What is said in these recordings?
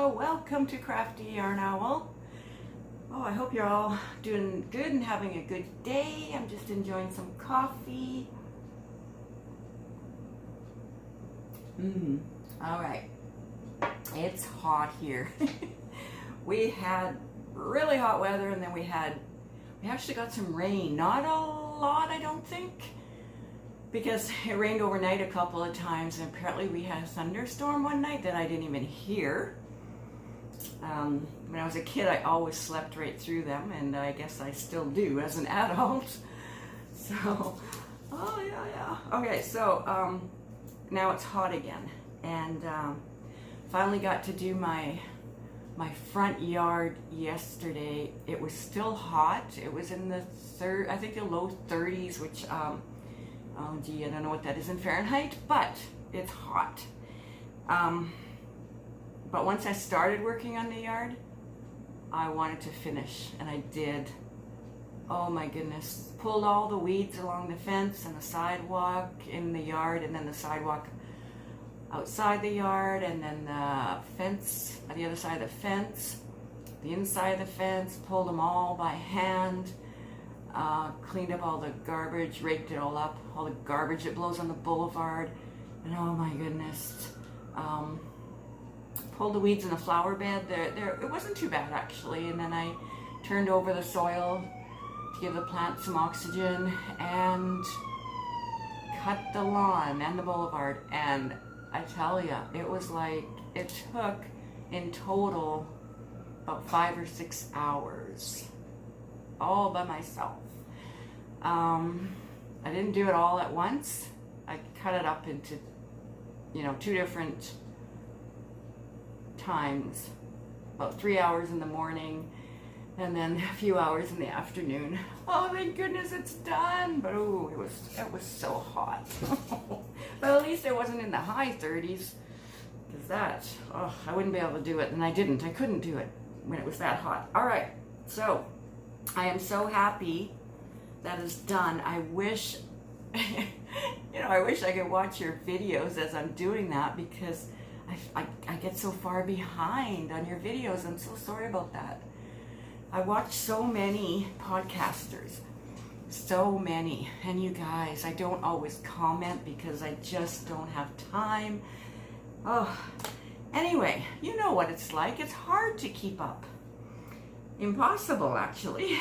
welcome to Crafty Yarn Owl. Oh, I hope you're all doing good and having a good day. I'm just enjoying some coffee. All right, it's hot here. We had really hot weather, and then we actually got some rain. Not a lot, I don't think, because it rained overnight a couple of times, and apparently we had a thunderstorm one night that I didn't even hear. When I was a kid, I always slept right through them, and I guess I still do as an adult. So, oh yeah. Okay, so now it's hot again, and finally got to do my front yard yesterday. It was still hot. It was in the I think the low 30s, which oh gee, I don't know what that is in Fahrenheit, but it's hot. But once I started working on the yard, I wanted to finish, and I did. Oh my goodness. Pulled all the weeds along the fence and the sidewalk in the yard, and then the sidewalk outside the yard, and then the fence on the other side of the fence, the inside of the fence, pulled them all by hand, cleaned up all the garbage, raked it all up, all the garbage that blows on the boulevard, and oh my goodness. Pulled the weeds in the flower bed. It wasn't too bad actually, and then I turned over the soil to give the plants some oxygen and cut the lawn and the boulevard, and I tell you, it was like, it took in total about 5 or 6 hours all by myself. I didn't do it all at once. I cut it up into, 2 different times, about 3 hours in the morning and then a few hours in the afternoon. Oh, thank goodness it's done. But oh, it was so hot. But at least it wasn't in the high 30s, because I wouldn't be able to do it, and I couldn't do it when it was that hot. All right, so I am so happy that it's done. I wish I wish I could watch your videos as I'm doing that, because I get so far behind on your videos. I'm so sorry about that. I watch so many podcasters, so many, and you guys, I don't always comment because I just don't have time. Oh, anyway, you know what it's like. It's hard to keep up. Impossible, actually.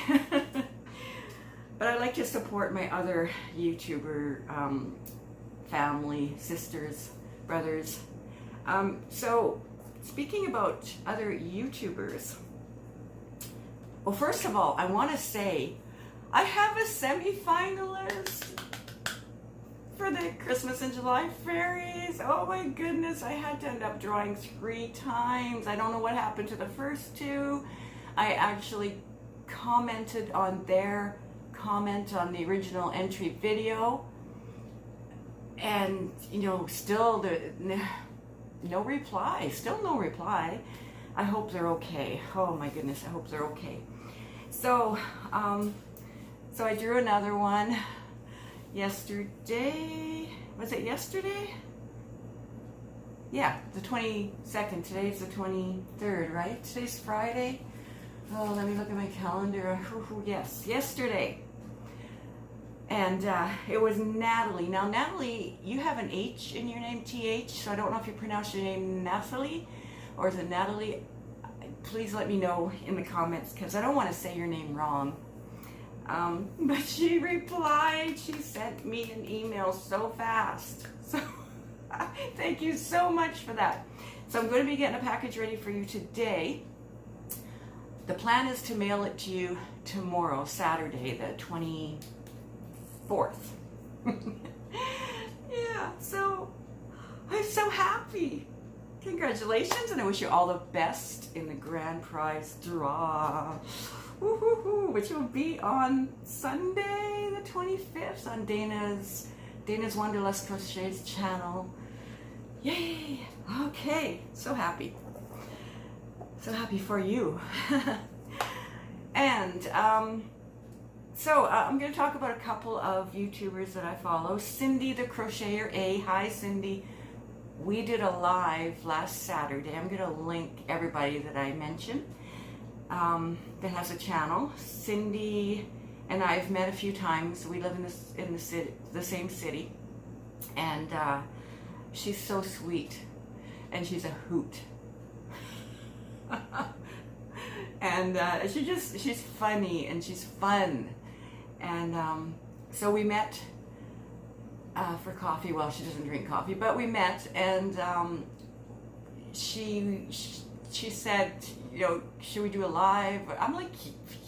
But I like to support my other YouTuber family, sisters, brothers. So, speaking about other YouTubers, well, first of all, I want to say I have a semi-finalist for the Christmas in July fairies. Oh my goodness, I had to end up drawing 3 times. I don't know what happened to the first 2. I actually commented on their comment on the original entry video, and still no reply. Still no reply. I hope they're okay. Oh my goodness, I hope they're okay. So, so I drew another one yesterday. Was it yesterday? Yeah, the 22nd. Today's the 23rd, right? Today's Friday. Oh, let me look at my calendar. Yes, yesterday. And it was Natalie. Now, Natalie, you have an H in your name, TH, so I don't know if you pronounce your name Nathalie or is it Natalie. Please let me know in the comments, because I don't want to say your name wrong. But she replied. She sent me an email so fast. So thank you so much for that. So I'm going to be getting a package ready for you today. The plan is to mail it to you tomorrow, Saturday, the 24th. Yeah, so I'm so happy. Congratulations, and I wish you all the best in the grand prize draw, which will be on Sunday the 25th on Dana's Wanderlust Crochet's channel. Yay! Okay, so happy. So happy for you. And so I'm going to talk about a couple of YouTubers that I follow. Cindy the Crocheter EH. Hi, Cindy. we did a live last Saturday. I'm going to link everybody that I mentioned that has a channel. Cindy and I've met a few times. We live in the same city, and she's so sweet, and she's a hoot. And she's funny and she's fun, and so we met for coffee. Well, she doesn't drink coffee, but we met, and she said, you know, should we do a live? I'm like,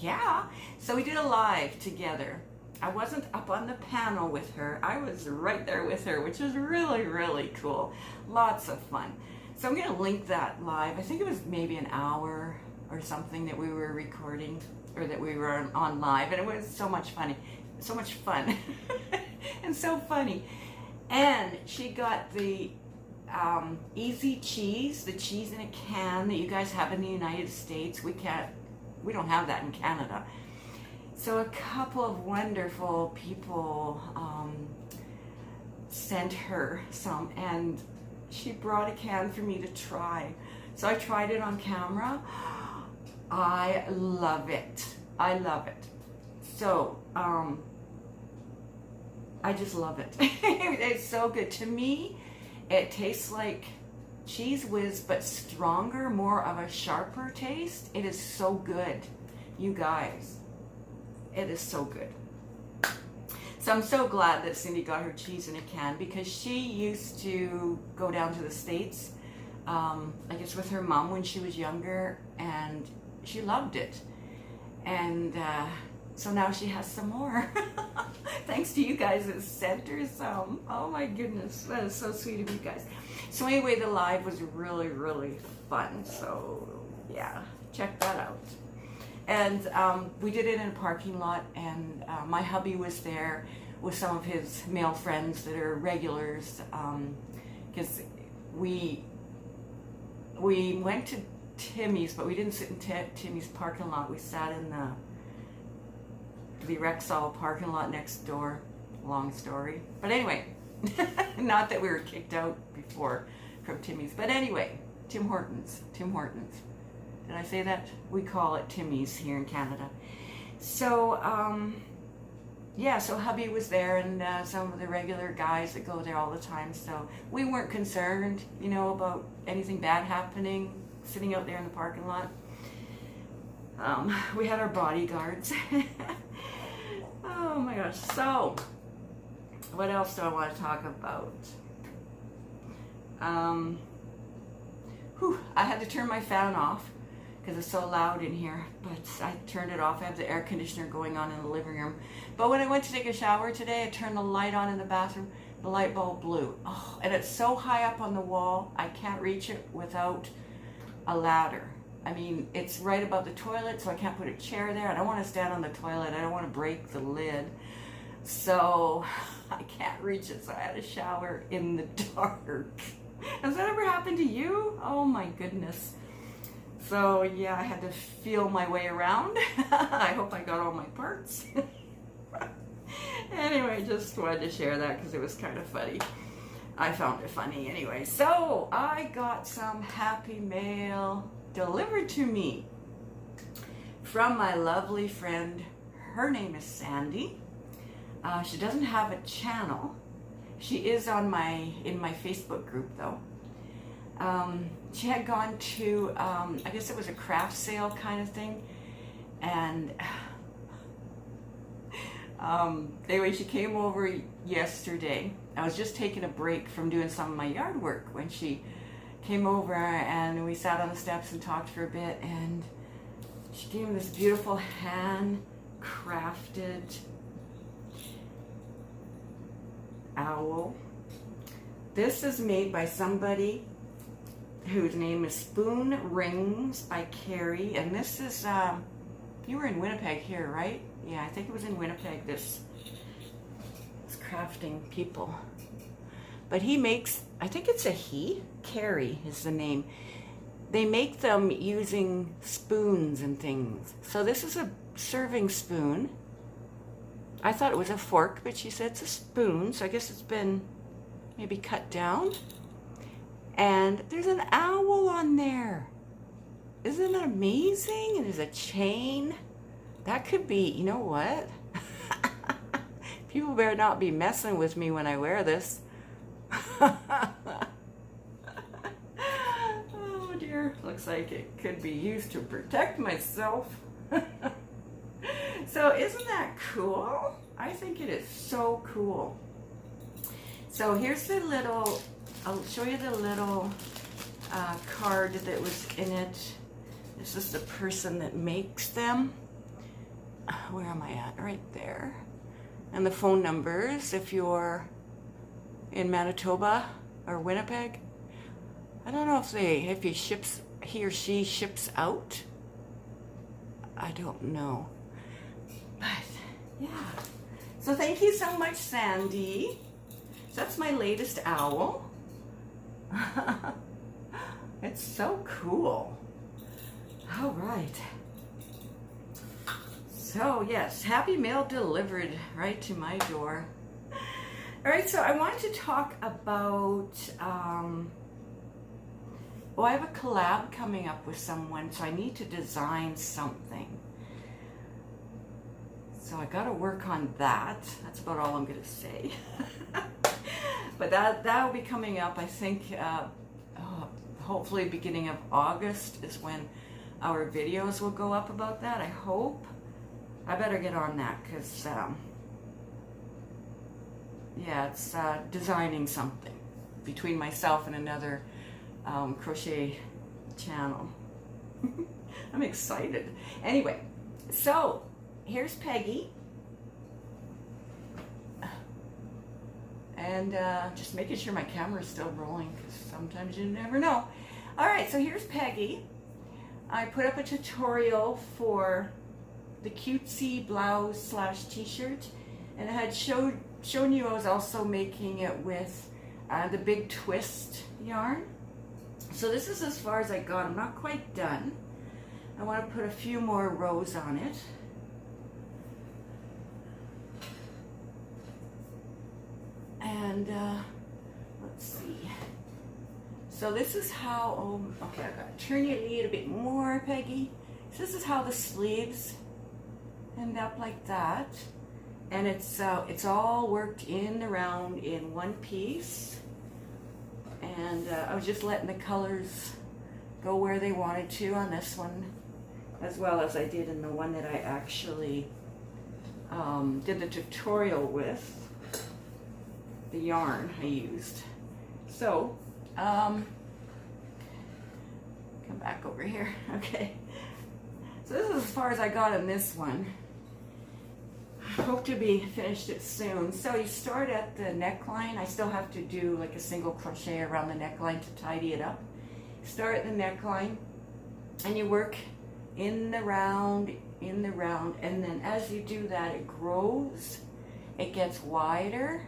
yeah. So we did a live together. I wasn't up on the panel with her. I was right there with her, which was really, really cool. Lots of fun. So I'm going to link that live. I think it was maybe an hour or something that we were recording, or that we were on live, and it was so much fun, and so funny. And she got the easy cheese, the cheese in a can that you guys have in the United States. We don't have that in Canada. So a couple of wonderful people sent her some, and she brought a can for me to try. So I tried it on camera. I love it. I love it. So, I just love it. It's so good. To me, it tastes like Cheese Whiz, but stronger, more of a sharper taste. It is so good, you guys. It is so good. So I'm so glad that Cindy got her cheese in a can, because she used to go down to the States, I guess with her mom when she was younger, and she loved it. And so now she has some more. Thanks to you guys that sent her some. Oh my goodness, that is so sweet of you guys. So anyway, the live was really, really fun. So yeah, check that out. And we did it in a parking lot, and my hubby was there with some of his male friends that are regulars, because we went to Timmy's, but we didn't sit in Timmy's parking lot. We sat in the Rexall parking lot next door. Long story. But anyway, not that we were kicked out before from Timmy's, but anyway, Tim Hortons. Did I say that? We call it Timmy's here in Canada. So, yeah, so hubby was there, and some of the regular guys that go there all the time. So we weren't concerned, you know, about anything bad happening, sitting out there in the parking lot. We had our bodyguards. Oh my gosh. So, what else do I want to talk about? I had to turn my fan off because it's so loud in here, but I turned it off. I have the air conditioner going on in the living room. But when I went to take a shower today, I turned the light on in the bathroom. The light bulb blew. Oh, and it's so high up on the wall, I can't reach it without a ladder. I mean, it's right above the toilet, so I can't put a chair there. I don't want to stand on the toilet. I don't want to break the lid. So I can't reach it, so I had to shower in the dark. Has that ever happened to you? Oh my goodness. So yeah, I had to feel my way around. I hope I got all my parts. Anyway, just wanted to share that because it was kind of funny. I found it funny anyway. So I got some happy mail delivered to me from my lovely friend. Her name is Sandy. She doesn't have a channel. She is on in my Facebook group though. She had gone to, I guess it was a craft sale kind of thing, and anyway, she came over yesterday. I was just taking a break from doing some of my yard work when she came over, and we sat on the steps and talked for a bit, and she gave me this beautiful hand-crafted owl. This is made by somebody whose name is Spoon Rings by Carrie, and this is, you were in Winnipeg here, right? Yeah, I think it was in Winnipeg, this crafting people. But he makes, I think it's a he, Carrie is the name. They make them using spoons and things. So this is a serving spoon. I thought it was a fork, but she said it's a spoon, so I guess it's been maybe cut down. And there's an owl on there. Isn't that amazing? And there's a chain. That could be, you know what? People better not be messing with me when I wear this. Oh dear, looks like it could be used to protect myself. So isn't that cool? I think it is so cool. So here's the little, I'll show you the little card that was in it. This is the person that makes them. Where am I at? Right there. And the phone numbers if you're in Manitoba or Winnipeg. I don't know if he or she ships out. I don't know. But yeah. So thank you so much, Sandy. So that's my latest owl. It's so cool. All right. So yes, happy mail delivered right to my door. All right, so I wanted to talk about, well, I have a collab coming up with someone, so I need to design something. So I got to work on that. That's about all I'm going to say. But that will be coming up, I think, hopefully beginning of August is when our videos will go up about that, I hope. I better get on that because, yeah, it's designing something between myself and another crochet channel. I'm excited. Anyway, so here's Peggy. And just making sure my camera is still rolling because sometimes you never know. All right, so here's Peggy. I put up a tutorial for the Cutezy blouse / t-shirt, and I had shown you I was also making it with the big twist yarn. So this is as far as I got. I'm not quite done. I want to put a few more rows on it. And let's see. So this is how, oh, okay, I've got to turn you a little bit more, Peggy. So this is how the sleeves end up like that. And it's all worked in around in one piece. And I was just letting the colors go where they wanted to on this one, as well as I did in the one that I actually did the tutorial with, the yarn I used. So, come back over here, okay. So this is as far as I got in this one. Hope to be finished it soon. So you start at the neckline. I still have to do like a single crochet around the neckline to tidy it up. Start at the neckline and you work in the round, and then as you do that, it grows, it gets wider,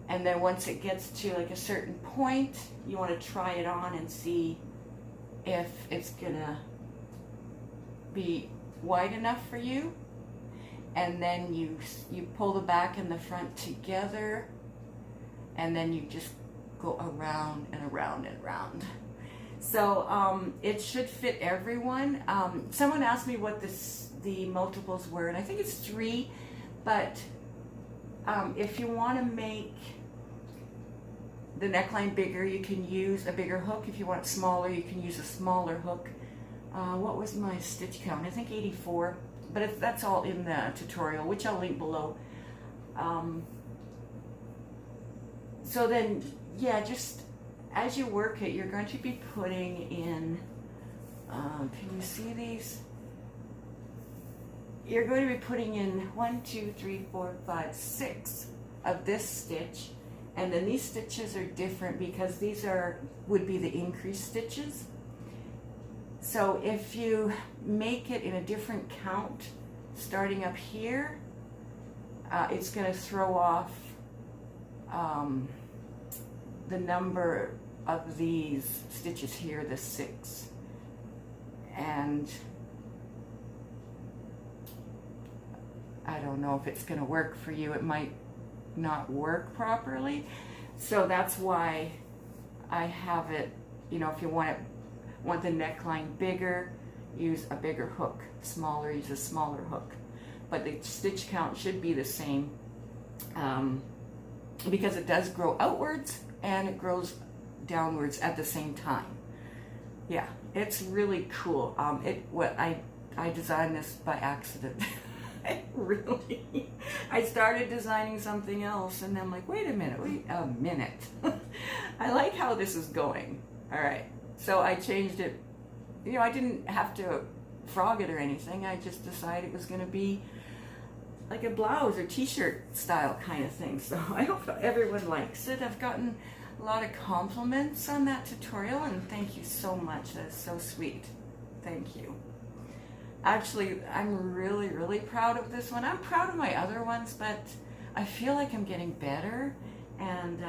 and then once it gets to like a certain point, you want to try it on and see if it's gonna be wide enough for you. And then you pull the back and the front together, and then you just go around and around and around. So it should fit everyone. Someone asked me what the multiples were, and I think it's 3, but if you want to make the neckline bigger, you can use a bigger hook. If you want it smaller, you can use a smaller hook. What was my stitch count? I think 84. But that's all in the tutorial, which I'll link below. So then, yeah, just as you work it, you're going to be putting in, can you see these? You're going to be putting in 1, 2, 3, 4, 5, 6 of this stitch. And then these stitches are different because these would be the increased stitches. So if you make it in a different count, starting up here, it's going to throw off the number of these stitches here, the 6. And I don't know if it's going to work for you. It might not work properly. So that's why I have it, you know, if you want the neckline bigger, use a bigger hook. Smaller, use a smaller hook. But the stitch count should be the same because it does grow outwards and it grows downwards at the same time. Yeah, it's really cool. I designed this by accident. I started designing something else and I'm like, wait a minute. I like how this is going. All right, so I changed it. You know, I didn't have to frog it or anything. I just decided it was going to be like a blouse or t-shirt style kind of thing. So I hope everyone likes it. I've gotten a lot of compliments on that tutorial, and thank you so much. That is so sweet. Thank you. Actually, I'm really proud of this one. I'm proud of my other ones, but I feel like I'm getting better, and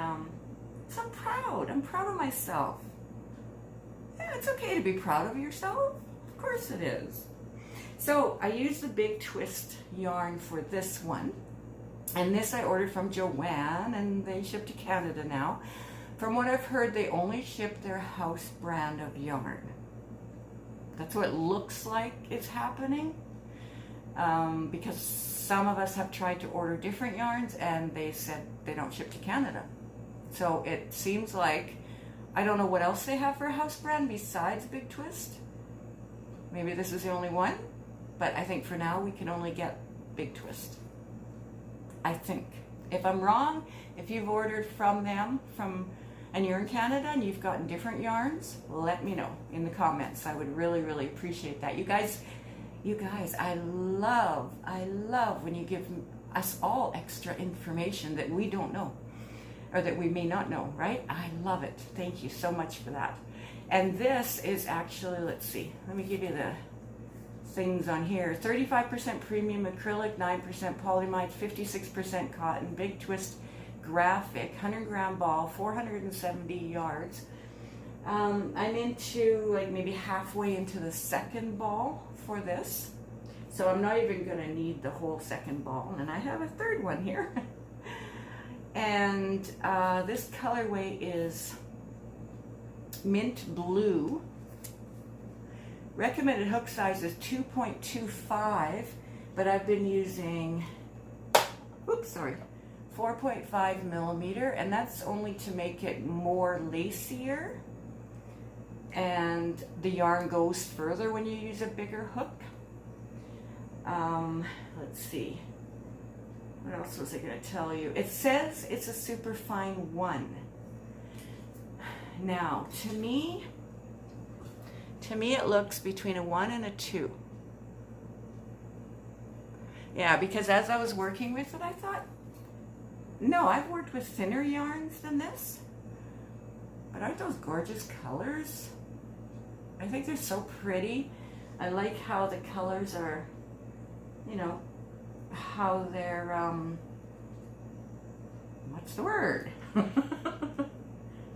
so I'm proud. I'm proud of myself. Yeah, it's okay to be proud of yourself. Of course it is. So I used the big twist yarn for this one, and this I ordered from Joanne, and they ship to Canada now. From what I've heard, they only ship their house brand of yarn. That's what it looks like is happening, because some of us have tried to order different yarns and they said they don't ship to Canada. So it seems like, I don't know what else they have for a house brand besides Big Twist. Maybe this is the only one, but I think for now we can only get Big Twist. I think. If I'm wrong, if you've ordered from them, and you're in Canada and you've gotten different yarns, let me know in the comments. I would really appreciate that. You guys, I love when you give us all extra information that we don't know or that we may not know, right? I love it. Thank you so much for that. And this is actually, let's see, let me give you the things on here. 35% premium acrylic, 9% polyamide, 56% cotton, Big Twist graphic, 100 gram ball, 470 yards. I'm into like maybe halfway into the second ball for this, so I'm not even going to need the whole second ball, and I have a third one here. And this colorway is mint blue. Recommended hook size is 2.25, but I've been using 4.5 millimeter, and that's only to make it more lacier, and the yarn goes further when you use a bigger hook. Let's see, what else was I going to tell you? It says it's a super fine 1. Now, to me it looks between a 1 and a 2. Yeah, because as I was working with it, I thought, no, I've worked with thinner yarns than this, but aren't those gorgeous colors? I think they're so pretty. I like how the colors are, you know, how they're, what's the word?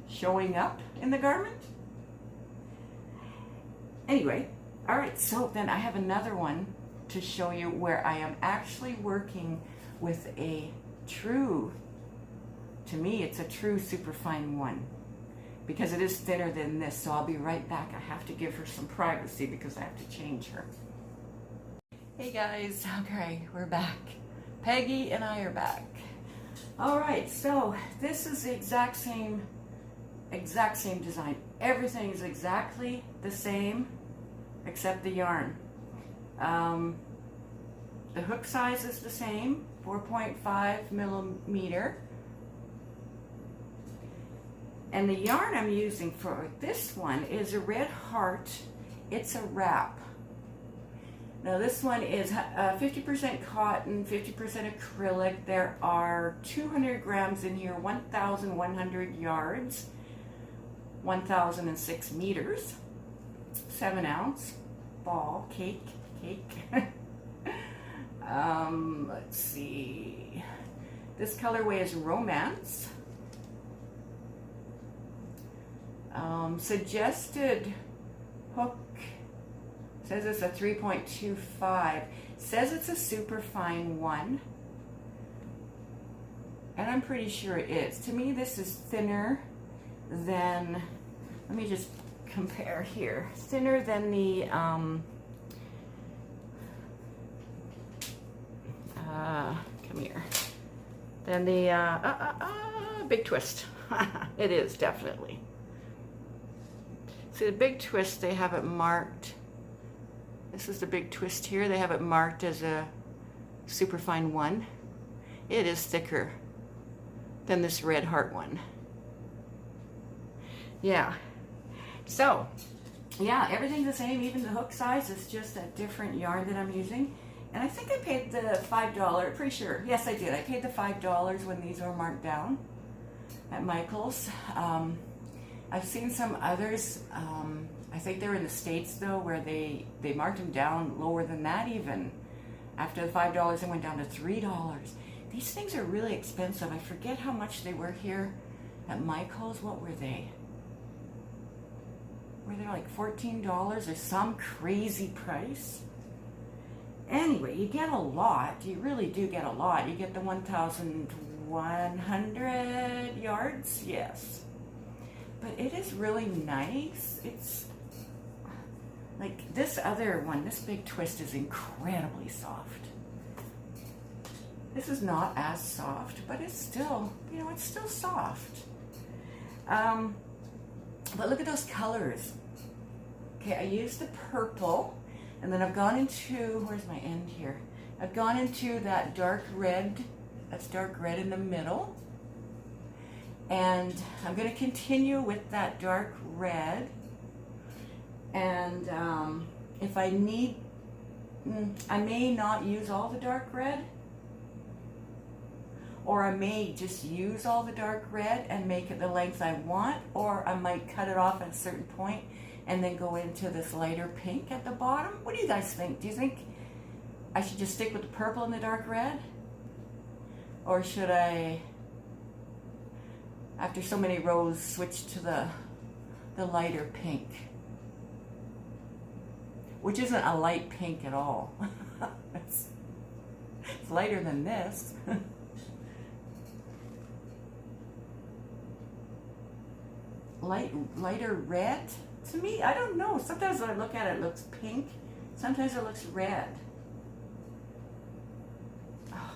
Showing up in the garment. Anyway, all right, so then I have another one to show you where I am actually working with a true, to me it's a true superfine 1, because it is thinner than this. So I'll be right back. I have to give her some privacy because I have to change her. Hey guys, okay, we're back. Peggy and I are back. All right, so this is the exact same design. Everything is exactly the same except the yarn. The hook size is the same, 4.5 millimeter. And the yarn I'm using for this one is a Red Heart. It's a wrap. Now this one is 50% cotton, 50% acrylic. There are 200 grams in here, 1,100 yards, 1,006 meters, 7 ounce ball, cake. Let's see. This colorway is Romance. Suggested hook says it's a 3.25. Says it's a super fine 1, and I'm pretty sure it is. To me, this is thinner than, let me just compare here, thinner than the come here, than the Big Twist. It is definitely. See, the Big Twist, they have it marked. This is the Big Twist here. They have it marked as a superfine 1. It is thicker than this Red Heart one. Yeah. So, yeah, everything's the same. Even the hook size is just a different yarn that I'm using. And I think I paid the $5, pretty sure. Yes, I did. I paid the $5 when these were marked down at Michael's. I've seen some others, I think they're in the States though, where they marked them down lower than that even. After the $5, it went down to $3. These things are really expensive. I forget how much they were here at Michael's. What were they? Were they like $14 or some crazy price? Anyway, you get a lot. You really do get a lot. You get the 1,100 yards, yes. But it is really nice. It's like this other one, this Big Twist is incredibly soft. This is not as soft, but it's still, you know, it's still soft. But look at those colors. Okay, I used the purple. And then I've gone into, where's my end here? I've gone into that dark red, that's dark red in the middle. And I'm going to continue with that dark red. And if I need, I may not use all the dark red. Or I may just use all the dark red and make it the length I want. Or I might cut it off at a certain point and then go into this lighter pink at the bottom. What do you guys think? Do you think I should just stick with the purple and the dark red? Or should I, after so many rows, switch to the lighter pink? Which isn't a light pink at all. It's lighter than this. Lighter red? To me, I don't know. Sometimes when I look at it, it looks pink. Sometimes it looks red. Oh,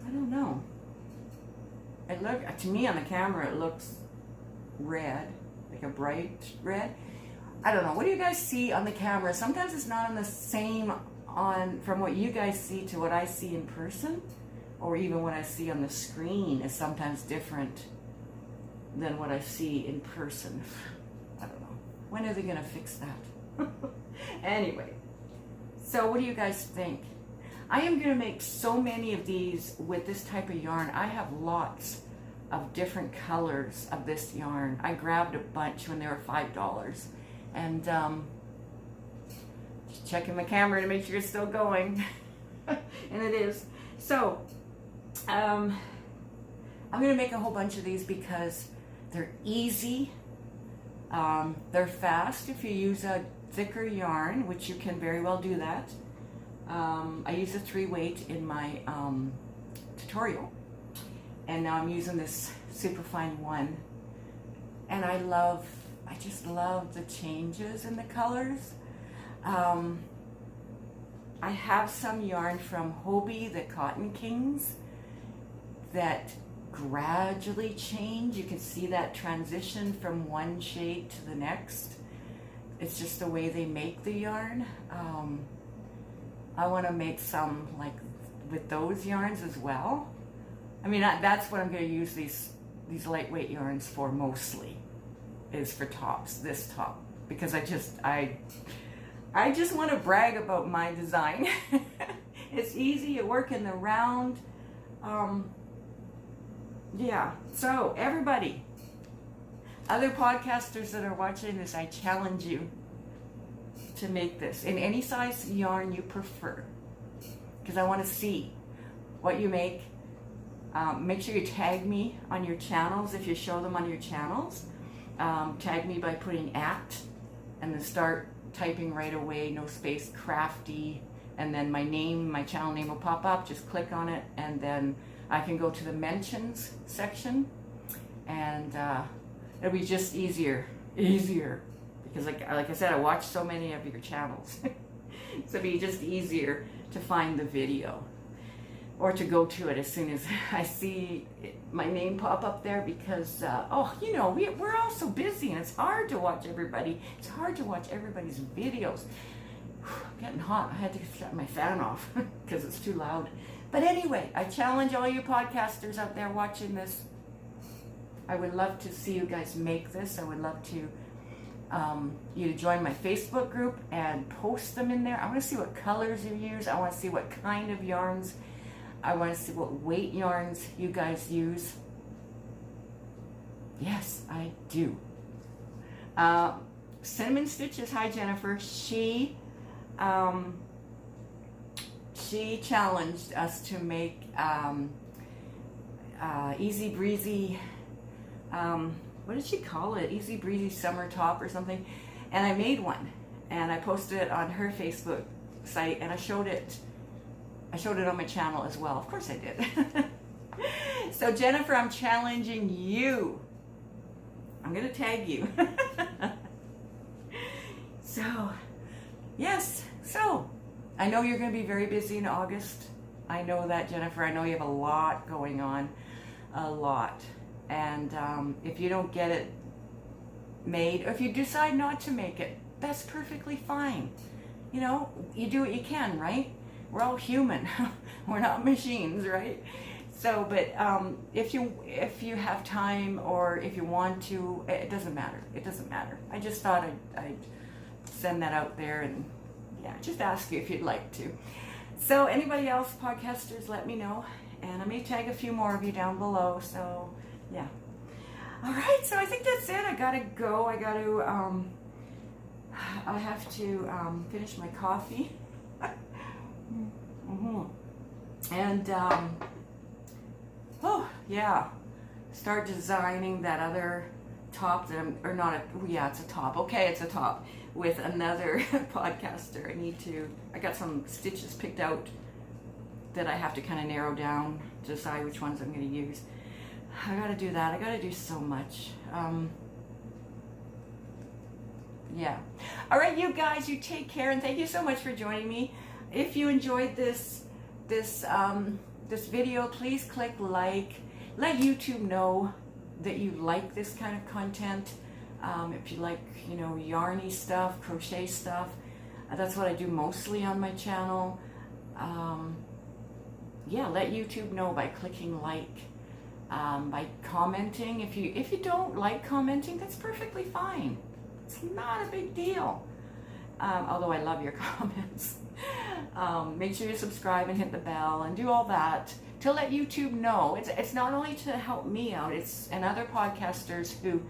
I don't know. To me on the camera, it looks red, like a bright red. I don't know. What do you guys see on the camera? Sometimes it's not on the same from what you guys see to what I see in person, or even what I see on the screen is sometimes different than what I see in person. I don't know. When are they going to fix that? Anyway, so what do you guys think? I am going to make so many of these with this type of yarn. I have lots of different colors of this yarn. I grabbed a bunch when they were $5. And just checking my camera to make sure it's still going. And it is. So, I'm going to make a whole bunch of these because they're easy. They're fast if you use a thicker yarn, which you can very well do that. I use a 3-weight in my tutorial, and now I'm using this superfine 1, and I just love the changes in the colors. I have some yarn from Hobie, the Cotton Kings, that gradually change. You can see that transition from one shade to the next. It's just the way they make the yarn. I want to make some like with those yarns as well. I mean, that's what I'm going to use these lightweight yarns for mostly, is for tops, this top, because I just want to brag about my design. It's easy, you work in the round. Yeah, so everybody, other podcasters that are watching this, I challenge you to make this in any size yarn you prefer, because I want to see what you make. Make sure you tag me on your channels if you show them on your channels. Tag me by putting @ and then start typing right away, no space, crafty, and then my name, my channel name will pop up. Just click on it, and then I can go to the mentions section, and It'll be just easier, because like I said, I watch so many of your channels. So it'll be just easier to find the video, or to go to it as soon as I see my name pop up there, because oh, you know, we're all so busy, and it's hard to watch everybody. It's hard to watch everybody's videos. I'm getting hot. I had to shut my fan off because it's too loud. But anyway, I challenge all you podcasters out there watching this. I would love to see you guys make this. I would love to you to join my Facebook group and post them in there. I want to see what colors you use. I want to see what kind of yarns. I want to see what weight yarns you guys use. Yes, I do. Cinnamon Stitches, hi Jennifer. She challenged us to make easy breezy, what did she call it? Easy breezy summer top or something. And I made one, and I posted it on her Facebook site, and I showed it on my channel as well. Of course I did. So Jennifer, I'm challenging you. I'm gonna tag you. So, yes. So, I know you're gonna be very busy in August. I know that, Jennifer. I know you have a lot going on. A lot. And if you don't get it made, or if you decide not to make it, that's perfectly fine. You know, you do what you can, right? We're all human. We're not machines, right? So, but if you have time, or if you want to, it doesn't matter. It doesn't matter. I just thought I'd send that out there, and yeah, just ask you if you'd like to. So anybody else, podcasters, let me know, and I may tag a few more of you down below. So yeah. All right. So I think that's it. I gotta go. I have to finish my coffee. And oh yeah, start designing that other top that I'm, or not a, yeah, it's a top. Okay, it's a top with another podcaster. I got some stitches picked out that I have to kind of narrow down to decide which ones I'm going to use. I got to do that. I got to do so much. Yeah. All right, you guys, you take care, and thank you so much for joining me. If you enjoyed this video, please click like. Let YouTube know that you like this kind of content. If you like, you know, yarny stuff, crochet stuff, that's what I do mostly on my channel. Yeah, let YouTube know by clicking like, by commenting. If you don't like commenting, that's perfectly fine. It's not a big deal. Although I love your comments. Make sure you subscribe and hit the bell and do all that to let YouTube know. It's not only to help me out, and other podcasters who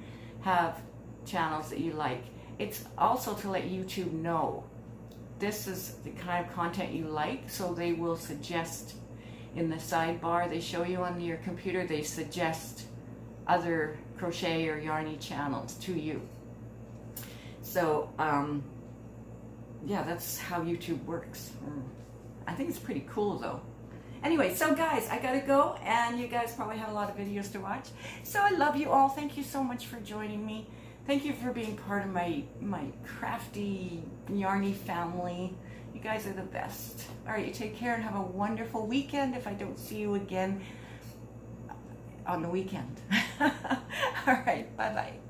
have channels that you like. It's also to let YouTube know this is the kind of content you like, so they will suggest in the sidebar they show you on your computer, they suggest other crochet or yarny channels to you. So yeah, that's how YouTube works. I think it's pretty cool though. Anyway, so guys, I gotta go, and you guys probably have a lot of videos to watch. So I love you all. Thank you so much for joining me. Thank you for being part of my crafty, yarny family. You guys are the best. All right, you take care and have a wonderful weekend if I don't see you again on the weekend. All right, bye-bye.